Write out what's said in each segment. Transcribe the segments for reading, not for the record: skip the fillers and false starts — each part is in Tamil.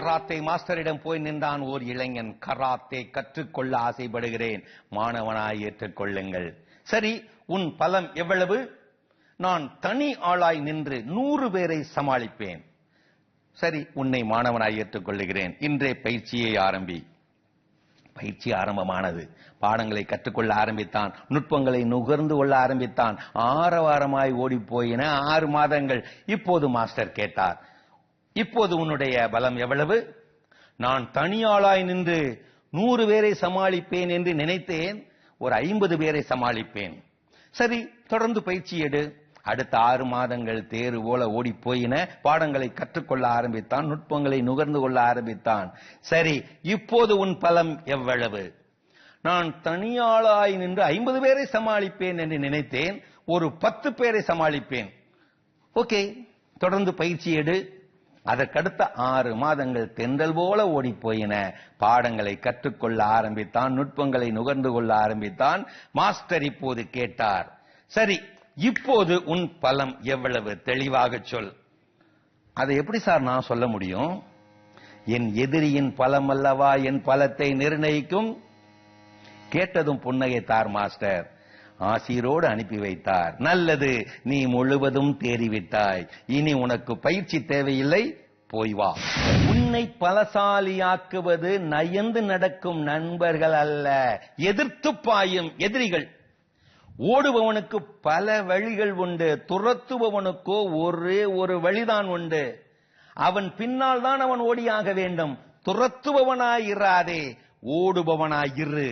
கராத்தே மாஸ்டரிடம் போய் நின்றான் ஓர் இளைஞன். கராத்தே கற்றுக்கொள்ள ஆசைப்படுகிறேன், மாணவனாய் ஏற்றுக்கொள்ளுங்கள். சரி, உன் பலம் எவ்வளவு? நான் தனி ஆளாய் நின்று 100 பேரை சமாளிப்பேன். சரி, உன்னை மாணவனாய் ஏற்றுக்கொள்ளுகிறேன். இன்றே பயிற்சியை ஆரம்பி. பயிற்சி ஆரம்பமானது. பாடங்களை கற்றுக்கொள்ள ஆரம்பித்தான், நுட்பங்களை நுகர்ந்து கொள்ள ஆரம்பித்தான். ஆரவாரமாய் ஓடி போயின 6 மாதங்கள். இப்போது மாஸ்டர் கேட்டார், இப்போது உன்னுடைய பலம் எவ்வளவு? நான் தனியாளாய் நின்று 100 பேரை சமாளிப்பேன் என்று நினைத்தேன், ஒரு 50 பேரை சமாளிப்பேன். சரி, தொடர்ந்து பயிற்சி எடு. அடுத்த 6 மாதங்கள் தேறு போல ஓடி போயின. பாடங்களை கற்றுக்கொள்ள ஆரம்பித்தான், நுட்பங்களை நுகர்ந்து கொள்ள ஆரம்பித்தான். சரி, இப்போது உன் பலம் எவ்வளவு? நான் தனியாளாய் நின்று 50 பேரை சமாளிப்பேன் என்று நினைத்தேன், ஒரு 10 பேரை சமாளிப்பேன். ஓகே, தொடர்ந்து பயிற்சி எடு. அதற்கடுத்த 6 மாதங்கள் தென்றல் போல ஓடி போயின. பாடங்களை கற்றுக்கொள்ள ஆரம்பித்தான், நுட்பங்களை நுகர்ந்து கொள்ள ஆரம்பித்தான். மாஸ்டர் இப்போது கேட்டார், சரி, இப்போது உன் பலம் எவ்வளவு? தெளிவாக சொல். அதை எப்படி சார் நான் சொல்ல முடியும்? என் எதிரியின் பலம் அல்லவா என் பலத்தை நிர்ணயிக்கும். கேட்டதும் புன்னகைத்தார் மாஸ்டர். ஆசிரோடு அனுப்பி வைத்தார். நல்லது, நீ முழுவதும் தேறிவிட்டாய். இனி உனக்கு பயிற்சி தேவையில்லை, போய் வா. உன்னை பலசாலியாக்குவது நயந்து நடக்கும் நண்பர்கள் அல்ல, எதிர்த்து பாயும் எதிரிகள். ஓடுபவனுக்கு பல வழிகள் உண்டு, துரத்துபவனுக்கோ ஒரே ஒரு வழிதான் உண்டு. அவன் பின்னால் தான் அவன் ஓடியாக வேண்டும். துரத்துபவனாயிராதே, ஓடுபவனாயிரு.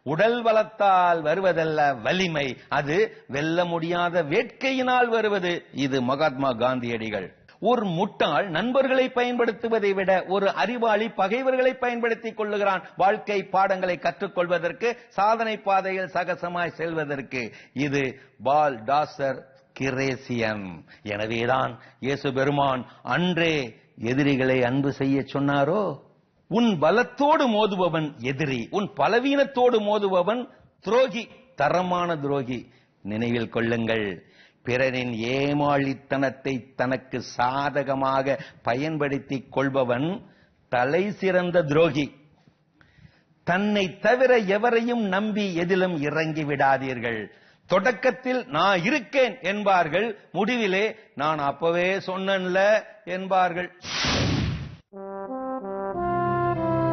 உடல் பலத்தால் வருவதல்ல வலிமை, அது வெல்ல முடியாத வேட்கையினால் வருவது. இது மகாத்மா காந்தியடிகள். ஒரு முட்டாள் நண்பர்களை பயன்படுத்துவதை விட ஒரு அறிவாளி பகைவர்களை பயன்படுத்திக் கொள்ளுகிறான். வாழ்க்கை பாடங்களை கற்றுக்கொள்வதற்கு, சாதனை பாதையில் சகசமாய் செல்வதற்கு. இது பால் டாசர் கிரேசியம். எனவேதான் இயேசு பெருமான் அன்றே எதிரிகளை அன்பு செய்ய சொன்னாரோ. உன் பலத்தோடு மோதுபவன் எதிரி, உன் பலவீனத்தோடு மோதுபவன் துரோகி, தரமான துரோகி. நினைவில் கொள்ளுங்கள், பிறரின் ஏமாளித்தனத்தை தனக்கு சாதகமாக பயன்படுத்திக் கொள்பவன் தலை சிறந்த துரோகி. தன்னை தவிர எவரையும் நம்பி எதிலும் இறங்கி விடாதீர்கள். தொடக்கத்தில் நான் இருக்கேன் என்பார்கள், முடிவிலே நான் அப்பவே சொன்னேன்ல என்பார்கள்.